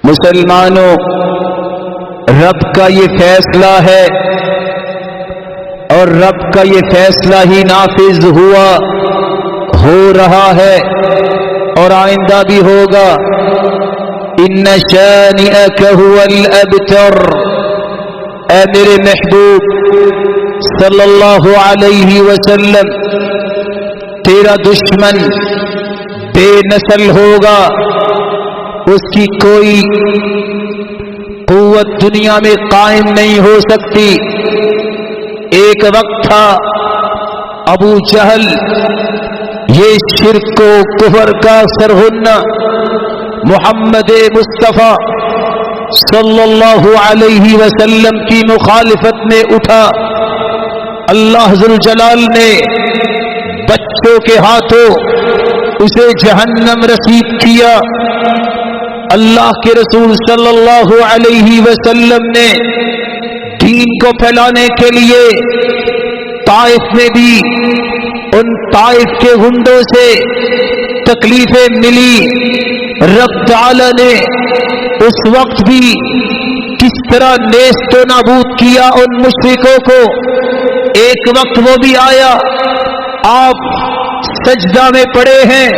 مسلمانوں، رب کا یہ فیصلہ ہے اور رب کا یہ فیصلہ ہی نافذ ہوا، ہو رہا ہے اور آئندہ بھی ہوگا۔ ان شانئک هو الابتر، اے میرے محبوب صلی اللہ علیہ وسلم، تیرا دشمن بے نسل ہوگا، اس کی کوئی قوت دنیا میں قائم نہیں ہو سکتی۔ ایک وقت تھا ابو جہل یہ شرک و کفر کا سرغنہ محمد مصطفیٰ صلی اللہ علیہ وسلم کی مخالفت میں اٹھا۔ اللہ ذوالجلال نے بچوں کے ہاتھوں اسے جہنم رسید کیا۔ اللہ کے رسول صلی اللہ علیہ وسلم نے دین کو پھیلانے کے لیے طائف میں بھی ان طائف کے غنڈوں سے تکلیفیں ملی۔ رب تعالی نے اس وقت بھی کس طرح نیست و نابود کیا ان مشرکوں کو۔ ایک وقت وہ بھی آیا، آپ سجدہ میں پڑے ہیں،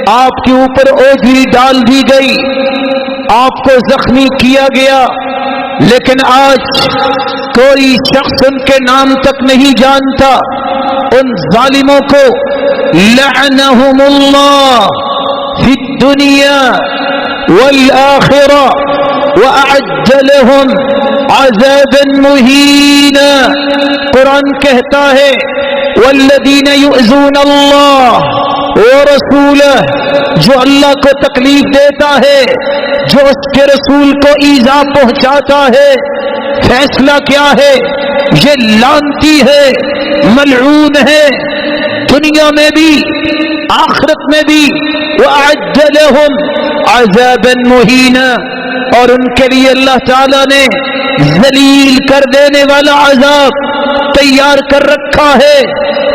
آپ کے اوپر اوجری ڈال دی گئی، آپ کو زخمی کیا گیا، لیکن آج کوئی شخص ان کے نام تک نہیں جانتا۔ ان ظالموں کو لعنہم اللہ فی الدنیا والآخرہ وأعد لهم عذابا مہینا۔ قرآن کہتا ہے والذین یؤذون اللہ ورسولہ، جو اللہ کو تکلیف دیتا ہے، جو اس کے رسول کو ایذا پہنچاتا ہے، فیصلہ کیا ہے؟ یہ لعنتی ہے، ملعون ہے، دنیا میں بھی آخرت میں بھی۔ وأعد لهم عذابا مہینا، اور ان کے لیے اللہ تعالی نے ذلیل کر دینے والا عذاب تیار کر رکھا ہے۔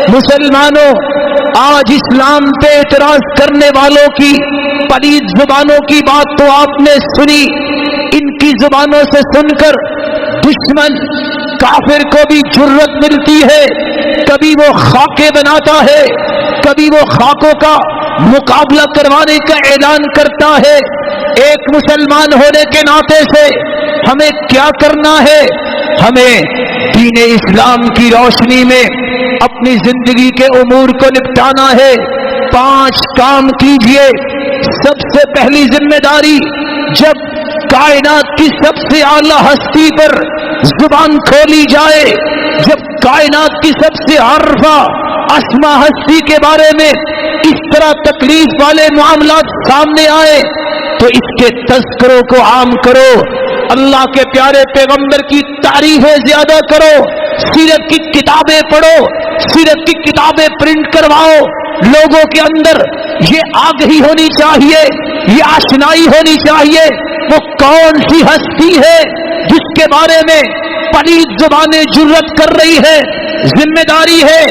مسلمانوں، آج اسلام پہ اعتراض کرنے والوں کی پلید زبانوں کی بات تو آپ نے سنی۔ ان کی زبانوں سے سن کر دشمن کافر کو بھی جرأت ملتی ہے، کبھی وہ خاکے بناتا ہے، کبھی وہ خاکوں کا مقابلہ کروانے کا اعلان کرتا ہے۔ ایک مسلمان ہونے کے ناطے سے ہمیں کیا کرنا ہے؟ ہمیں دین اسلام کی روشنی میں اپنی زندگی کے امور کو نپٹانا ہے۔ 5 کام کیجئے۔ سب سے پہلی ذمہ داری، جب کائنات کی سب سے اعلیٰ ہستی پر زبان کھولی جائے، جب کائنات کی سب سے عارفہ اسما ہستی کے بارے میں اس طرح تکلیف والے معاملات سامنے آئے، تو اس کے تذکروں کو عام کرو، اللہ کے پیارے پیغمبر کی تعریفیں زیادہ کرو، سیرت کی کتابیں پڑھو، سیرت کی کتابیں پرنٹ کرواؤ۔ لوگوں کے اندر یہ آگہی ہونی چاہیے، یہ آشنائی ہونی چاہیے وہ کون سی ہستی ہے جس کے بارے میں پلید زبانیں جرأت کر رہی ہے۔ ذمہ داری ہے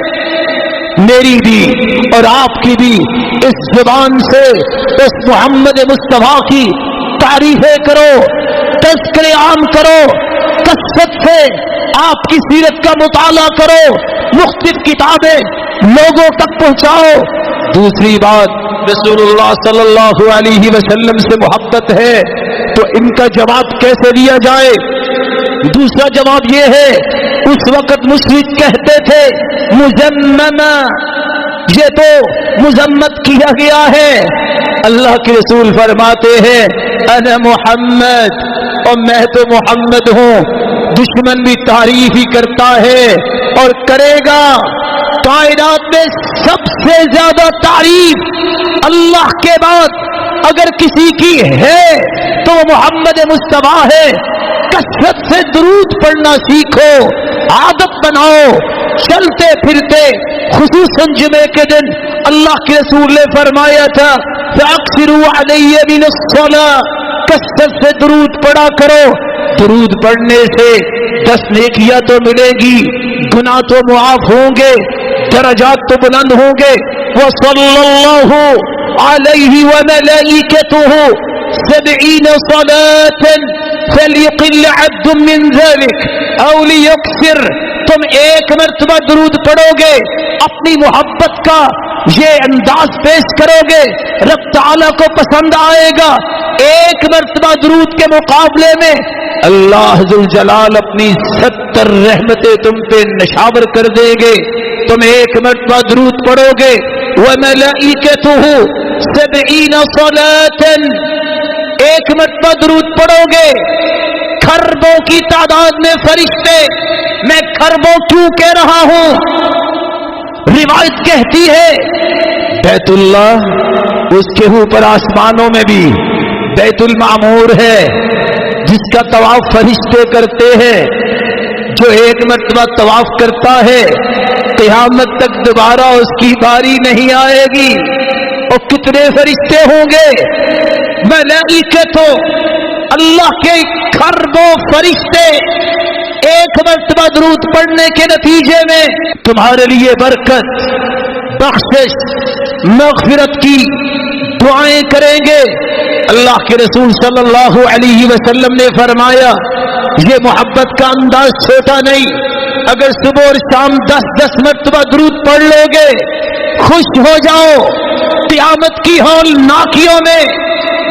میری بھی اور آپ کی بھی، اس زبان سے اس محمد مصطفیٰ کی تعریفیں کرو، تذکرے عام کرو، کثرت سے آپ کی سیرت کا مطالعہ کرو، مختلف کتابیں لوگوں تک پہنچاؤ۔ دوسری بات، رسول اللہ صلی اللہ علیہ وسلم سے محبت ہے تو ان کا جواب کیسے دیا جائے؟ دوسرا جواب یہ ہے، اس وقت مشرک کہتے تھے مذمما، یہ تو مذمت کیا گیا ہے۔ اللہ کے رسول فرماتے ہیں انا محمد، اور میں تو محمد ہوں۔ دشمن بھی تعریف ہی کرتا ہے اور کرے گا۔ کائنات میں سب سے زیادہ تعریف اللہ کے بعد اگر کسی کی ہے تو وہ محمد مصطفیٰ ہے۔ کثرت سے درود پڑھنا سیکھو، عادت بناؤ۔ چلتے پھرتے خصوصاً جمعے کے دن اللہ کے رسول نے فرمایا تھا فَأَكْثِرُوا عَلَيَّ مِنَ الصَّلَاةِ، کثرت سے درود پڑھا کرو۔ درود پڑھنے سے 10 نیکیاں تو ملیں گی، گناہ تو معاف ہوں گے، درجات تو بلند ہوں گے. وصلی اللہ علیہ وملائکتہ 70 صلاة فلیقل عبد من ذلك او لیکثر. تم ایک مرتبہ درود پڑھو گے، اپنی محبت کا یہ انداز پیش کرو گے، رب تعالیٰ کو پسند آئے گا. ایک مرتبہ درود کے مقابلے میں اللہ ذوالجلال اپنی 70 رحمتیں تم پہ نشاور کر دیں گے. تم ایک مرتبہ درود پڑھو گے. وَمَلَائِكَتُهُ 70 صَلَاةً، ایک مرتبہ درود پڑھو گے، کھربوں کی تعداد میں فرشتے. میں کھربوں کیوں کہہ رہا ہوں؟ روایت کہتی ہے بیت اللہ، اس کے اوپر آسمانوں میں بھی بیت المعمور ہے جس کا طواف فرشتے کرتے ہیں. جو ایک مرتبہ طواف کرتا ہے قیامت تک دوبارہ اس کی باری نہیں آئے گی. اور کتنے فرشتے ہوں گے؟ ملائکہ، اللہ کے کھربوں فرشتے ایک مرتبہ درود پڑھنے کے نتیجے میں تمہارے لیے برکت، بخشش، مغفرت کی دعائیں کریں گے. اللہ کے رسول صلی اللہ علیہ وسلم نے فرمایا یہ محبت کا انداز چھوٹا نہیں. اگر صبح اور شام 10 مرتبہ درود پڑھ لو گے، خوش ہو جاؤ. قیامت کی ہول ناکیوں میں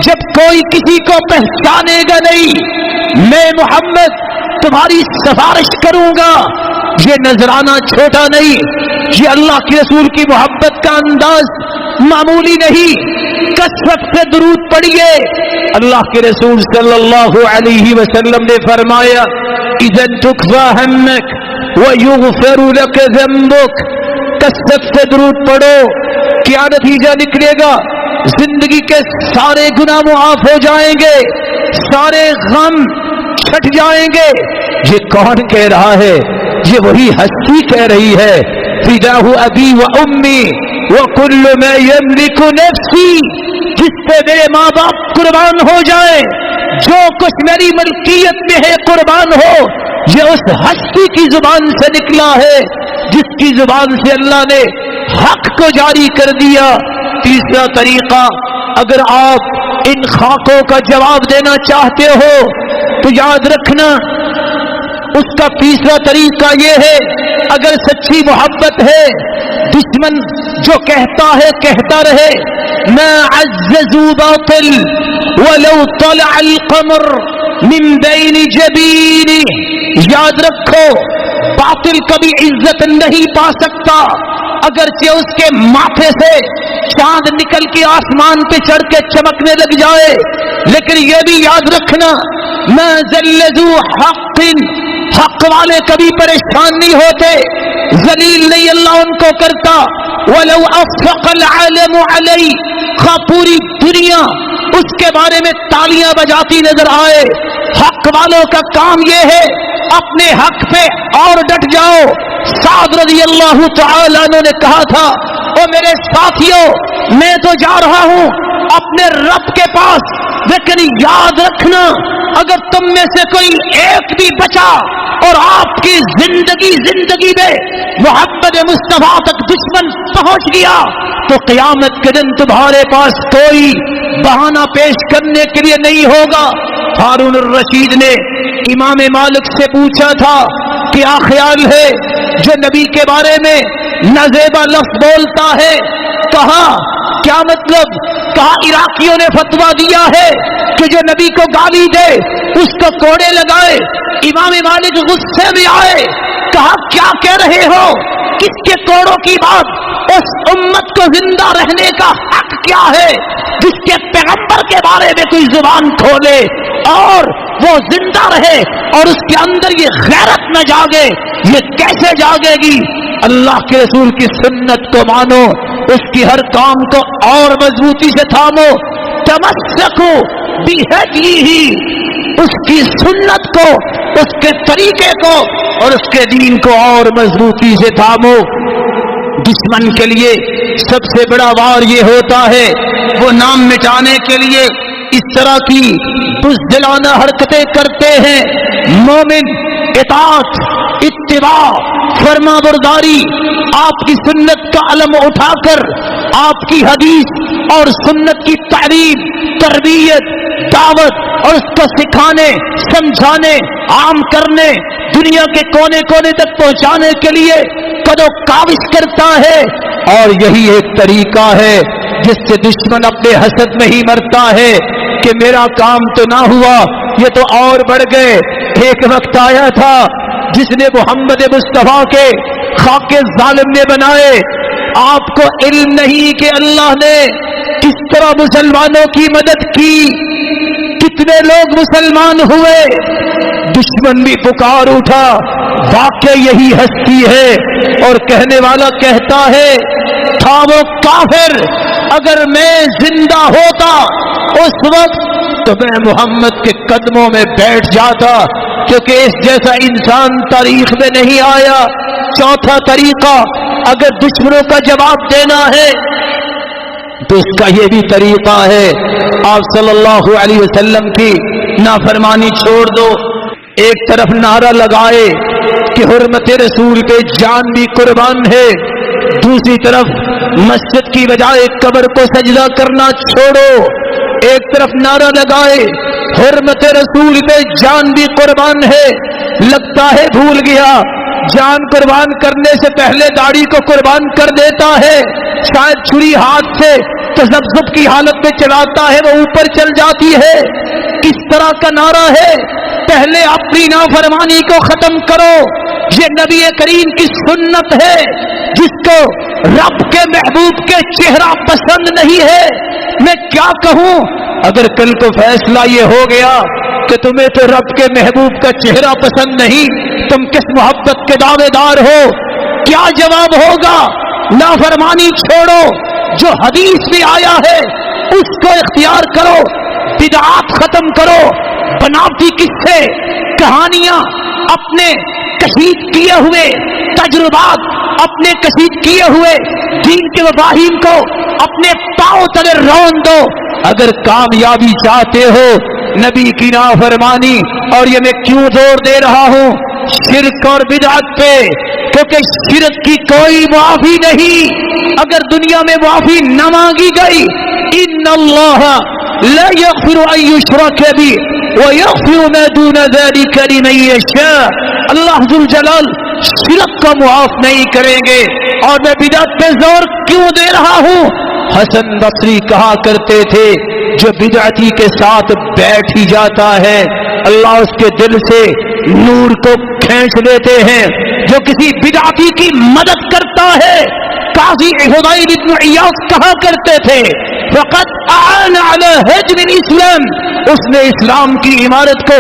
جب کوئی کسی کو پہچانے گا نہیں، میں محمد تمہاری سفارش کروں گا. یہ نذرانہ چھوٹا نہیں، یہ اللہ کے رسول کی محبت کا انداز معمولی نہیں. کثرت سے درود پڑھیے. اللہ کے رسول صلی اللہ علیہ وسلم نے فرمایا اذا تکفى همك ويغفر لك ذنبك. کثرت سے درود پڑھو، کیا نتیجہ نکلے گا؟ زندگی کے سارے گناہ معاف ہو جائیں گے، سارے غم چھٹ جائیں گے. یہ کون کہہ رہا ہے؟ یہ وہی ہستی کہہ رہی ہے. فداہ ابی و امی وکل ما یملک نفسی. جس پہ میرے ماں باپ قربان ہو جائیں، جو کچھ میری ملکیت میں ہے قربان ہو. یہ اس ہستی کی زبان سے نکلا ہے جس کی زبان سے اللہ نے حق کو جاری کر دیا. تیسرا طریقہ، اگر آپ ان خاکوں کا جواب دینا چاہتے ہو تو یاد رکھنا اس کا تیسرا طریقہ یہ ہے. اگر سچی محبت ہے، دشمن جو کہتا ہے کہتا رہے ما عززوا باطل ولو طلع القمر من بین جبینہ. یاد رکھو باطل کبھی عزت نہیں پا سکتا اگرچہ اس کے ماتھے سے چاند نکل کے آسمان پہ چڑھ کے چمکنے لگ جائے. لیکن یہ بھی یاد رکھنا ما ذل ذو حق، حق والے کبھی پریشان نہیں ہوتے، ذلیل نہیں اللہ ان کو کرتا. ولو افق العالم علی، پوری دنیا اس کے بارے میں تالیاں بجاتی نظر آئے، حق والوں کا کام یہ ہے اپنے حق پہ اور ڈٹ جاؤ. سعد رضی اللہ تعالیٰ عنہ نے کہا تھا او میرے ساتھیوں، میں تو جا رہا ہوں اپنے رب کے پاس، لیکن یاد رکھنا اگر تم میں سے کوئی ایک بھی بچا اور آپ کی زندگی میں محمد مصطفیٰ تک دشمن پہنچ گیا تو قیامت کے دن تمہارے پاس کوئی بہانہ پیش کرنے کے لیے نہیں ہوگا. ہارون الرشید نے امام مالک سے پوچھا تھا کیا خیال ہے جو نبی کے بارے میں نازیبا لفظ بولتا ہے؟ کہا کیا مطلب؟ کہا عراقیوں نے فتویٰ دیا ہے کہ جو نبی کو گالی دے اس کو کوڑے لگائے. امام مالک غصے میں آئے، کہا کیا کہہ رہے ہو؟ کس کے کوڑوں کی بات؟ اس امت کو زندہ رہنے کا حق کیا ہے جس کے پیغمبر کے بارے میں کوئی زبان کھولے اور وہ زندہ رہے اور اس کے اندر یہ غیرت نہ جاگے؟ یہ کیسے جاگے گی؟ اللہ کے رسول کی سنت کو مانو، اس کی ہر کام کو اور مضبوطی سے تھامو. تمسکو بہدیہ، اس کی سنت کو، اس کے طریقے کو اور اس کے دین کو اور مضبوطی سے تھامو. دشمن کے لیے سب سے بڑا وار یہ ہوتا ہے وہ نام مٹانے کے لیے اس طرح کی بزدلانہ حرکتیں کرتے ہیں. مومن اطاعت، اتباع، فرما برداری، آپ کی سنت کا علم اٹھا کر آپ کی حدیث اور سنت کی تعلیم، تربیت، دعوت اور اس کو سکھانے، سمجھانے، عام کرنے، دنیا کے کونے کونے تک پہنچانے کے لیے کدو کاوش کرتا ہے. اور یہی ایک طریقہ ہے جس سے دشمن اپنے حسد میں ہی مرتا ہے کہ میرا کام تو نہ ہوا، یہ تو اور بڑھ گئے. ایک وقت آیا تھا جس نے محمد مصطفیٰ کے خاکے ظالم نے بنائے. آپ کو علم نہیں کہ اللہ نے کس طرح مسلمانوں کی مدد کی، کتنے لوگ مسلمان ہوئے. دشمن بھی پکار اٹھا، واقع یہی ہستی ہے. اور کہنے والا کہتا ہے تھا وہ کافر، اگر میں زندہ ہوتا اس وقت تو میں محمد کے قدموں میں بیٹھ جاتا، کیونکہ اس جیسا انسان تاریخ میں نہیں آیا. چوتھا طریقہ، اگر دشمنوں کا جواب دینا ہے تو اس کا یہ بھی طریقہ ہے، آپ صلی اللہ علیہ وسلم کی نافرمانی چھوڑ دو. ایک طرف نعرہ لگائے کہ حرمت رسول پہ جان بھی قربان ہے، دوسری طرف مسجد کی بجائے قبر کو سجدہ کرنا چھوڑو. ایک طرف نعرہ لگائے حرمت رسول پہ جان بھی قربان ہے، لگتا ہے بھول گیا جان قربان کرنے سے پہلے داڑھی کو قربان کر دیتا ہے. شاید چھری ہاتھ سے تذبذب کی حالت میں چلاتا ہے، وہ اوپر چل جاتی ہے. کس طرح کا نعرہ ہے؟ پہلے اپنی نافرمانی کو ختم کرو. یہ نبی کریم کی سنت ہے، جس کو رب کے محبوب کے چہرہ پسند نہیں ہے. میں کیا کہوں؟ اگر کل کو فیصلہ یہ ہو گیا کہ تمہیں تو رب کے محبوب کا چہرہ پسند نہیں، تم کس محبت کے دعوے دار ہو؟ کیا جواب ہوگا؟ نافرمانی چھوڑو، جو حدیث میں آیا ہے اس کو اختیار کرو، بدعات ختم کرو، بناوٹی قصے، کہانیاں، اپنے کشید کیے ہوئے تجربات، اپنے کشید کیے ہوئے دین کے مفاہیم کو اپنے پاؤں تلے رون دو. اگر کامیابی چاہتے ہو نبی کی نافرمانی، اور یہ میں کیوں زور دے رہا ہوں شرک اور بدعت پہ، کیونکہ شرک کی کوئی معافی نہیں. اگر دنیا میں معافی نہ مانگی گئی، ان اللہ لا یغفر ان یشرک به ویغفر ما دون ذلک لمن یشاء. اللہ ذو جلال شرک کو معاف نہیں کریں گے. اور میں بدعت پہ زور کیوں دے رہا ہوں؟ حسن بصری کہا کرتے تھے جو بدعتی کے ساتھ بیٹھ ہی جاتا ہے اللہ اس کے دل سے نور کو کھینچ لیتے ہیں. جو کسی بدعتی کی مدد کرتا ہے، قاضی حضیل بن عیاض کہا کرتے تھے فقط اعان علی ہدم الاسلام، اس نے اسلام کی عمارت کو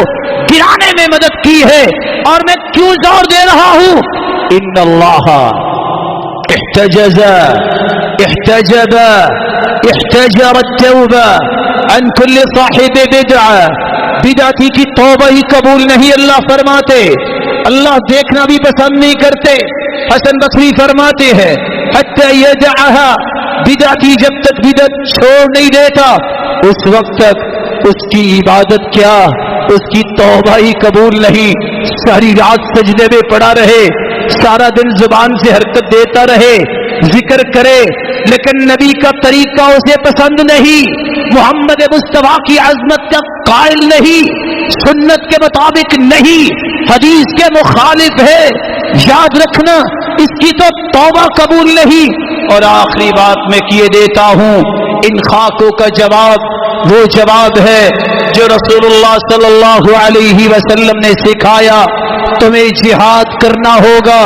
گرانے میں مدد کی ہے. اور میں کیوں زور دے رہا ہوں؟ ان اللہ احتجز احتجب احتجر التوبہ عن كل صاحب بدعہ. بدعتی کی توبہ ہی قبول نہیں اللہ فرماتے، اللہ دیکھنا بھی پسند نہیں کرتے. حسن بصری فرماتے ہیں حتی یدعها، بدعتی جب تک بدعت چھوڑ نہیں دیتا اس وقت تک اس کی عبادت کیا، اس کی توبہ ہی قبول نہیں. ساری رات سجدے میں پڑا رہے، سارا دن زبان سے حرکت دیتا رہے، ذکر کرے، لیکن نبی کا طریقہ اسے پسند نہیں، محمد مصطفیٰ کی عظمت کا قائل نہیں، سنت کے مطابق نہیں، حدیث کے مخالف ہے. یاد رکھنا اس کی تو توبہ قبول نہیں. اور آخری بات میں کیے دیتا ہوں، ان خاکوں کا جواب وہ جواب ہے جو رسول اللہ صلی اللہ علیہ وسلم نے سکھایا. تمہیں جہاد کرنا ہوگا.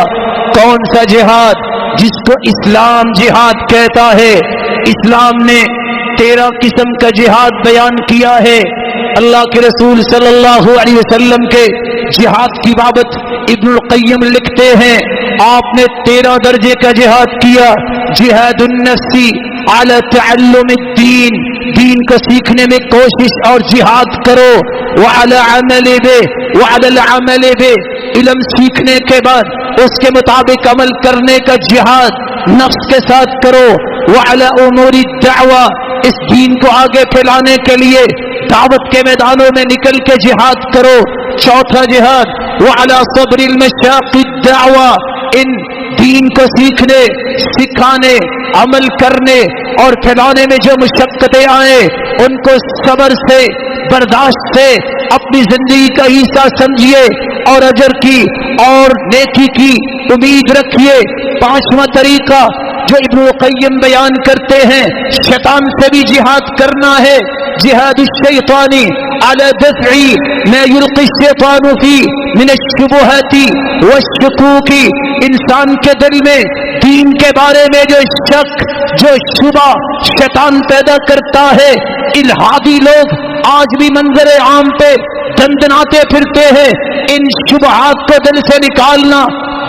کون سا جہاد؟ جس کو اسلام جہاد کہتا ہے. اسلام نے 13 قسم کا جہاد بیان کیا ہے. اللہ کے رسول صلی اللہ علیہ وسلم کے جہاد کی بابت ابن القیم لکھتے ہیں آپ نے 13 درجے کا جہاد کیا. جہاد النفس علی تعلم الدین، دین کو سیکھنے میں کوشش اور جہاد کرو. وعلی عمل به، وعلی العمل به، علم سیکھنے کے بعد اس کے مطابق عمل کرنے کا جہاد نفس کے ساتھ کرو. وعلی امور الدعوہ، اس دین کو آگے پھیلانے کے لیے دعوت کے میدانوں میں نکل کے جہاد کرو. چوتھا جہاد وعلی صبر المشاق الدعوہ، ان دین کو سیکھنے، سکھانے، عمل کرنے اور پھیلانے میں جو مشقتیں آئیں ان کو صبر سے، برداشت سے اپنی زندگی کا حصہ سمجھیے اور اجر کی اور نیکی کی امید رکھیے. پانچواں طریقہ جو ابن القیم بیان کرتے ہیں، شیطان سے بھی جہاد کرنا ہے. جہاد الشیطان علی دفع ما یلقی الشیطان فی من الشبہات والشکوک. انسان کے دل میں دین کے بارے میں جو شک، جو شبہ شیطان پیدا کرتا ہے، الہادی لوگ آج بھی منظر عام پہ دندناتے پھرتے ہیں. ان شبہات کو دل سے نکالنا،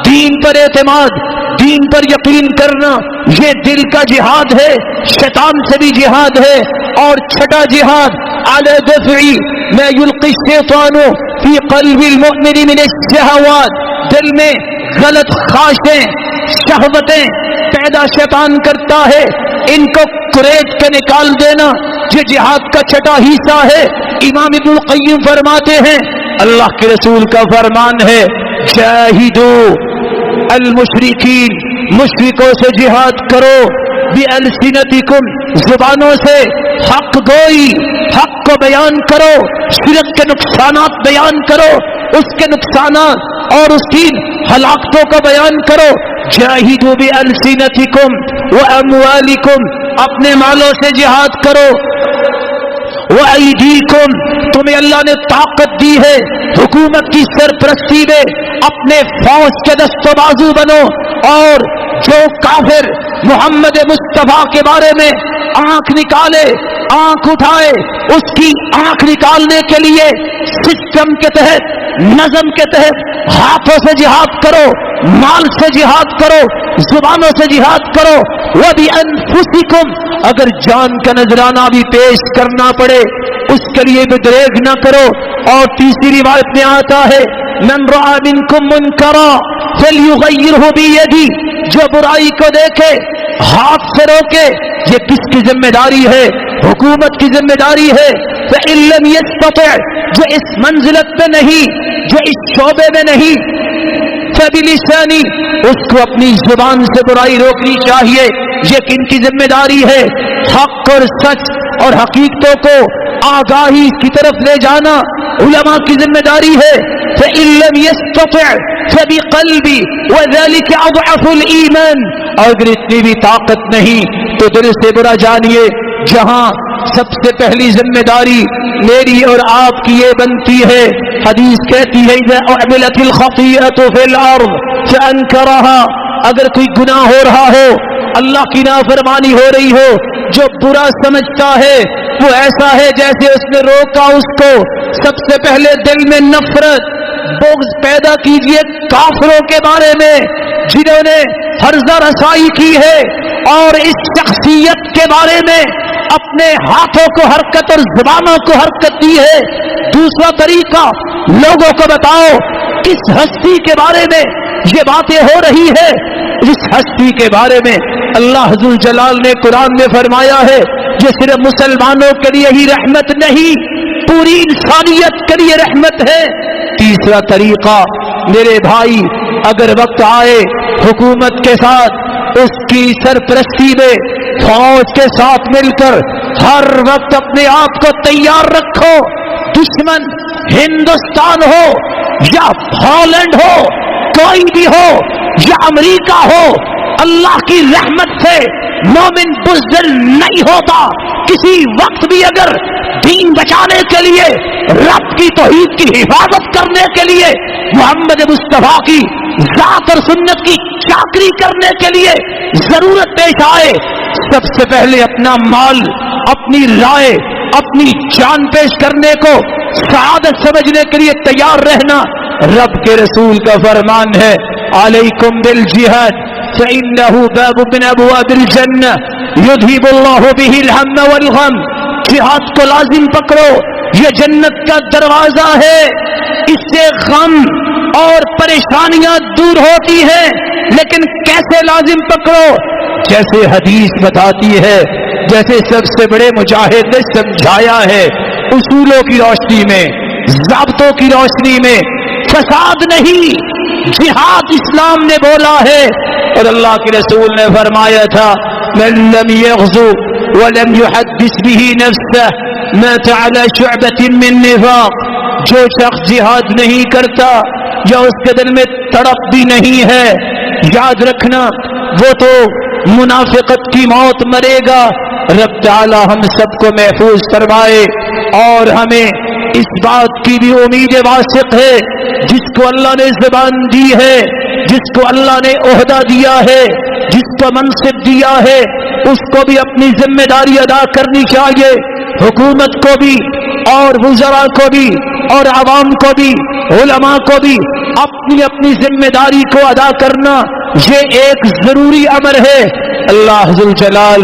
دین پر اعتماد، دین پر یقین کرنا، یہ دل کا جہاد ہے، شیطان سے بھی جہاد ہے. اور چھٹا جہاد علی دفع ما یلقی الشیطان فی قلب المؤمن من الشہوات. دل میں غلط خواہشیں، شہوتیں پیدا شیطان کرتا ہے، ان کو کریٹ کے نکال دینا یہ جہاد کا چھٹا حصہ ہے. امام ابن القیم فرماتے ہیں، اللہ کے رسول کا فرمان ہے، جاہدو المشرکین، مشرکوں سے جہاد کرو، بِأَلْسِنَتِكُمْ، زبانوں سے حق گوئی، حق کو بیان کرو، شرک کے نقصانات بیان کرو، اس کے نقصانات اور اس کی ہلاکتوں کا بیان کرو. جاہدوا بِأَلْسِنَتِكُمْ وَأَمْوَالِكُمْ، اپنے مالوں سے جہاد کرو. وَأَيْدِيكُمْ، تمہیں اللہ نے طاقت دی ہے، حکومت کی سرپرستی میں اپنے فوج کے دست و بازو بنو. اور جو کافر محمد مصطفیٰ کے بارے میں آنکھ نکالے، آنکھ اٹھائے، اس کی آنکھ نکالنے کے لیے سسٹم کے تحت، نظم کے تحت ہاتھوں سے جہاد کرو، مال سے جہاد کرو، زبانوں سے جہاد کرو. وَبِأَنفُسِكُمْ، اگر جان کا نذرانہ بھی پیش کرنا پڑے اس کے لیے بھی دریغ نہ کرو. اور تیسری روایت میں آتا ہے، من رأى منكم منکرا فلیغیرہ بیدی، جو برائی کو دیکھے ہاتھ سے روکے. یہ کس کی ذمہ داری ہے؟ حکومت کی ذمہ داری ہے. فإن لم يستطع، جو اس منزلت میں نہیں، جو اس شعبے میں نہیں، فبلسانی، اس کو اپنی زبان سے برائی روکنی چاہیے. یہ کن کی ذمہ داری ہے؟ حق اور سچ اور حقیقتوں کو آگاہی کی طرف لے جانا علماء کی ذمہ داری ہے. فإن لم يستطع فبقلبی وذلك اضعف الایمان، اگر اتنی بھی طاقت نہیں تو دل سے برا جانیے. جہاں سب سے پہلی ذمہ داری میری اور آپ کی یہ بنتی ہے، حدیث کہتی ہے اذا اعملت الخطیئۃ فی الارض فانکرها، اگر کوئی گناہ ہو رہا ہو، اللہ کی نافرمانی ہو رہی ہو، جو برا سمجھتا ہے وہ ایسا ہے جیسے اس نے روکا اس کو. سب سے پہلے دل میں نفرت، بغض پیدا کیجئے کافروں کے بارے میں جنہوں نے حرزہ رسائی کی ہے، اور اس شخصیت کے بارے میں اپنے ہاتھوں کو حرکت اور زبانوں کو حرکت دی ہے. دوسرا طریقہ، لوگوں کو بتاؤ کس ہستی کے بارے میں یہ باتیں ہو رہی ہے. اس ہستی کے بارے میں اللہ ذو الجلال نے قرآن میں فرمایا ہے یہ صرف مسلمانوں کے لیے ہی رحمت نہیں، پوری انسانیت کے لیے رحمت ہے. تیسرا طریقہ، میرے بھائی، اگر وقت آئے حکومت کے ساتھ، اس کی سرپرستی میں فوج کے ساتھ مل کر ہر وقت اپنے آپ کو تیار رکھو. دشمن ہندوستان ہو یا ہالینڈ ہو، کوئی بھی ہو، یا امریکہ ہو، اللہ کی رحمت سے مومن بزدل نہیں ہوتا. کسی وقت بھی اگر دین بچانے کے لیے، رب کی توحید کی حفاظت کرنے کے لیے، محمد مصطفیٰ کی ذات اور سنت کی چاکری کرنے کے لیے ضرورت پیش آئے، سب سے پہلے اپنا مال، اپنی رائے، اپنی جان پیش کرنے کو سعادت سمجھنے کے لیے تیار رہنا. رب کے رسول کا فرمان ہے، علیکم بالجہاد فإنه باب من ابواب الجنہ یذہب اللہ بہ الہم والغم. جہاد کو لازم پکڑو، یہ جنت کا دروازہ ہے. اس سے غم اور پریشانیاں دور ہوتی ہیں. لیکن کیسے لازم پکڑو؟ جیسے حدیث بتاتی ہے، جیسے سب سے بڑے مجاہد نے سمجھایا ہے، اصولوں کی روشنی میں، ضابطوں کی روشنی میں، فساد نہیں، جہاد اسلام نے بولا ہے۔ اور اللہ کے رسول نے فرمایا تھا من لم يغزو ولم يحدث به نفسه مات على شعبة من نفاق، جو شخص جہاد نہیں کرتا یا اس کے دل میں تڑپ بھی نہیں ہے، یاد رکھنا وہ تو منافقت کی موت مرے گا۔ رب تعالی ہم سب کو محفوظ فرمائے، اور ہمیں اس بات کی بھی امید واثق ہے جس کو اللہ نے زبان دی ہے، جس کو اللہ نے عہدہ دیا ہے، جس کو منصب دیا ہے، اس کو بھی اپنی ذمہ داری ادا کرنی چاہیے، حکومت کو بھی اور وزراء کو بھی اور عوام کو بھی، علماء کو بھی اپنی اپنی ذمہ داری کو ادا کرنا یہ ایک ضروری امر ہے۔ اللہ ذوالجلال